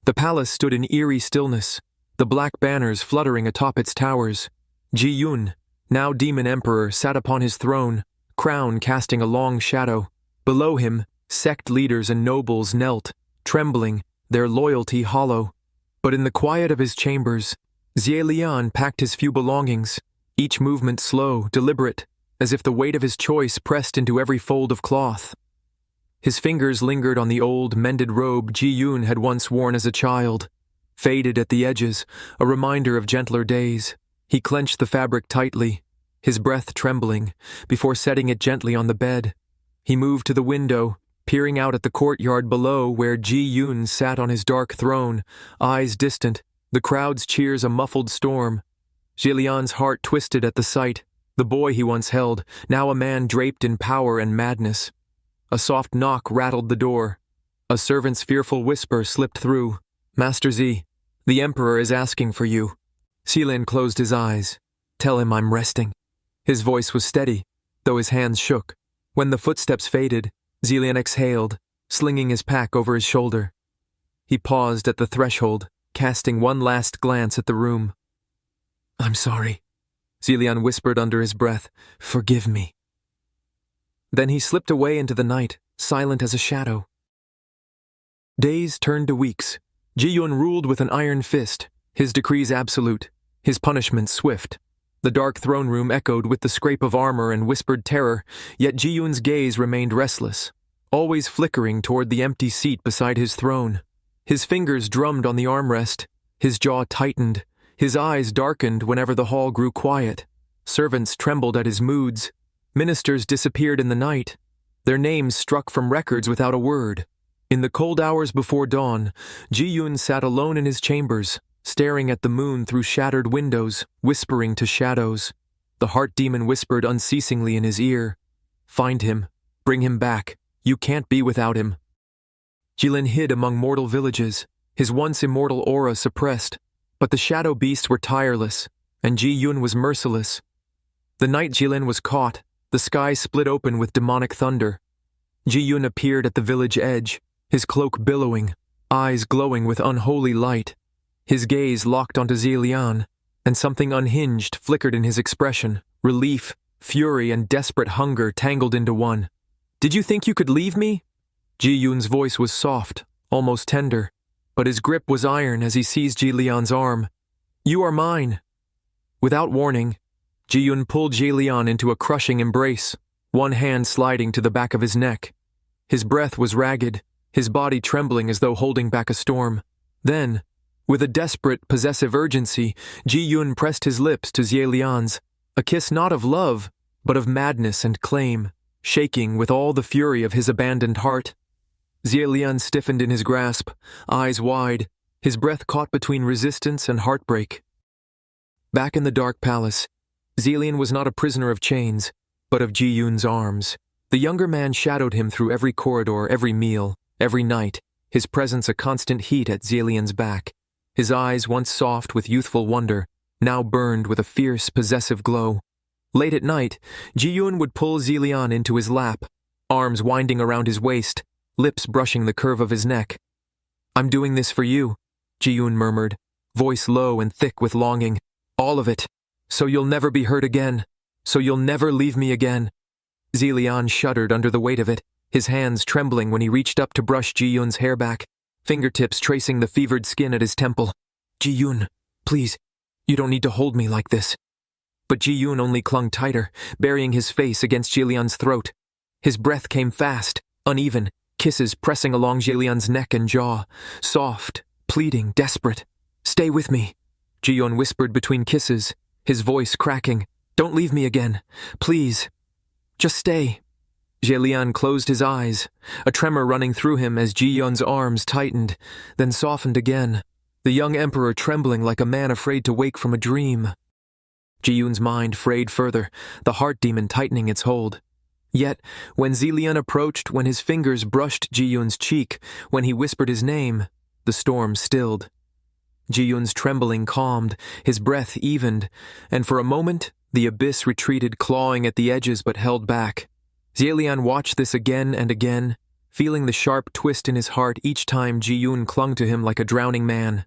The palace stood in eerie stillness, the black banners fluttering atop its towers. Ji-yun, now demon emperor, sat upon his throne, crown casting a long shadow. Below him, sect leaders and nobles knelt, trembling, their loyalty hollow. But in the quiet of his chambers, Zelian packed his few belongings, each movement slow, deliberate, as if the weight of his choice pressed into every fold of cloth. His fingers lingered on the old, mended robe Ji-yun had once worn as a child. Faded at the edges, a reminder of gentler days. He clenched the fabric tightly, his breath trembling, before setting it gently on the bed. He moved to the window, peering out at the courtyard below where Ji-yun sat on his dark throne, eyes distant, the crowd's cheers a muffled storm. Zelian's heart twisted at the sight, the boy he once held, now a man draped in power and madness. A soft knock rattled the door. A servant's fearful whisper slipped through. "Master Z, the Emperor is asking for you." Zelian closed his eyes. "Tell him I'm resting." His voice was steady, though his hands shook. When the footsteps faded, Zelian exhaled, slinging his pack over his shoulder. He paused at the threshold, casting one last glance at the room. "I'm sorry," Zelian whispered under his breath. "Forgive me." Then he slipped away into the night, silent as a shadow. Days turned to weeks. Ji-yun ruled with an iron fist, his decrees absolute, his punishments swift. The dark throne room echoed with the scrape of armor and whispered terror, yet Ji-yun's gaze remained restless, always flickering toward the empty seat beside his throne. His fingers drummed on the armrest, his jaw tightened, his eyes darkened whenever the hall grew quiet. Servants trembled at his moods. Ministers disappeared in the night, their names struck from records without a word. In the cold hours before dawn, Ji-yun sat alone in his chambers, staring at the moon through shattered windows, whispering to shadows. The heart demon whispered unceasingly in his ear, "Find him, bring him back, you can't be without him." Jilin hid among mortal villages, his once immortal aura suppressed, but the shadow beasts were tireless, and Ji-yun was merciless. The night Jilin was caught, the sky split open with demonic thunder. Ji-yun appeared at the village edge, his cloak billowing, eyes glowing with unholy light. His gaze locked onto Zelian, and something unhinged flickered in his expression, relief, fury, and desperate hunger tangled into one. "Did you think you could leave me?" Ji-yun's voice was soft, almost tender, but his grip was iron as he seized Zelian's arm. "You are mine." Without warning, Ji-yun pulled Zelian into a crushing embrace, one hand sliding to the back of his neck. His breath was ragged, his body trembling as though holding back a storm. Then, with a desperate, possessive urgency, Ji-yun pressed his lips to Zelian's, a kiss not of love, but of madness and claim, shaking with all the fury of his abandoned heart. Zelian stiffened in his grasp, eyes wide, his breath caught between resistance and heartbreak. Back in the dark palace, Zelian was not a prisoner of chains, but of Ji-yun's arms. The younger man shadowed him through every corridor, every meal, every night, his presence a constant heat at Zelian's back. His eyes, once soft with youthful wonder, now burned with a fierce, possessive glow. Late at night, Ji-yun would pull Zelian into his lap, arms winding around his waist, lips brushing the curve of his neck. "I'm doing this for you," Ji-yun murmured, voice low and thick with longing. "All of it. So you'll never be hurt again. So you'll never leave me again." Zelian shuddered under the weight of it, his hands trembling when he reached up to brush Ji-yun's hair back, fingertips tracing the fevered skin at his temple. "Ji-yun, please, you don't need to hold me like this." But Ji-yun only clung tighter, burying his face against Zelian's throat. His breath came fast, uneven, kisses pressing along Zelian's neck and jaw, soft, pleading, desperate. "Stay with me," Ji-yun whispered between kisses, his voice cracking. "Don't leave me again. Please. Just stay." Zelian closed his eyes, a tremor running through him as Ji-yun's arms tightened, then softened again, the young emperor trembling like a man afraid to wake from a dream. Ji-yun's mind frayed further, the heart demon tightening its hold. Yet, when Zelian approached, when his fingers brushed Ji-yun's cheek, when he whispered his name, the storm stilled. Ji-yun's trembling calmed, his breath evened, and for a moment, the abyss retreated, clawing at the edges but held back. Zelian watched this again and again, feeling the sharp twist in his heart each time Ji-yoon clung to him like a drowning man.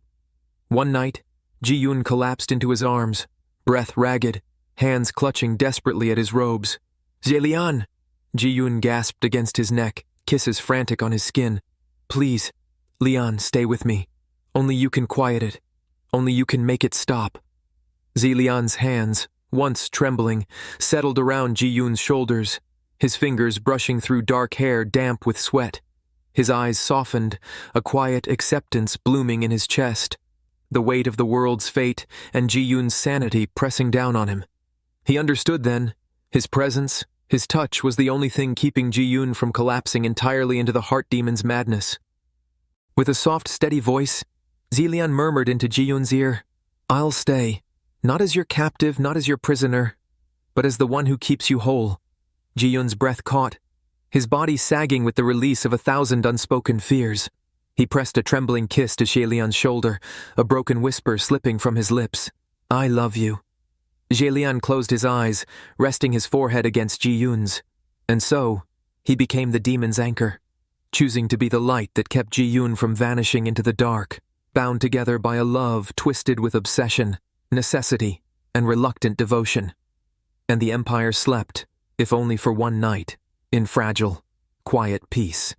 One night, Ji-yoon collapsed into his arms, breath ragged, hands clutching desperately at his robes. "Zelian!" Ji-yoon gasped against his neck, kisses frantic on his skin. "Please, Leon, stay with me. Only you can quiet it. Only you can make it stop." Zelian's hands, once trembling, settled around Ji-yoon's shoulders, his fingers brushing through dark hair damp with sweat. His eyes softened, a quiet acceptance blooming in his chest, the weight of the world's fate and Ji-yoon's sanity pressing down on him. He understood then. His presence, his touch was the only thing keeping Ji-yoon from collapsing entirely into the heart demon's madness. With a soft, steady voice, Zelian murmured into Ji-yoon's ear, "I'll stay, not as your captive, not as your prisoner, but as the one who keeps you whole." Ji-yoon's breath caught, his body sagging with the release of 1,000 unspoken fears. He pressed a trembling kiss to Zelian's shoulder, a broken whisper slipping from his lips. "I love you." Zelian closed his eyes, resting his forehead against Ji-yoon's. And so, he became the demon's anchor, choosing to be the light that kept Ji-yoon from vanishing into the dark, bound together by a love twisted with obsession, necessity, and reluctant devotion. And the Empire slept, if only for one night, in fragile, quiet peace.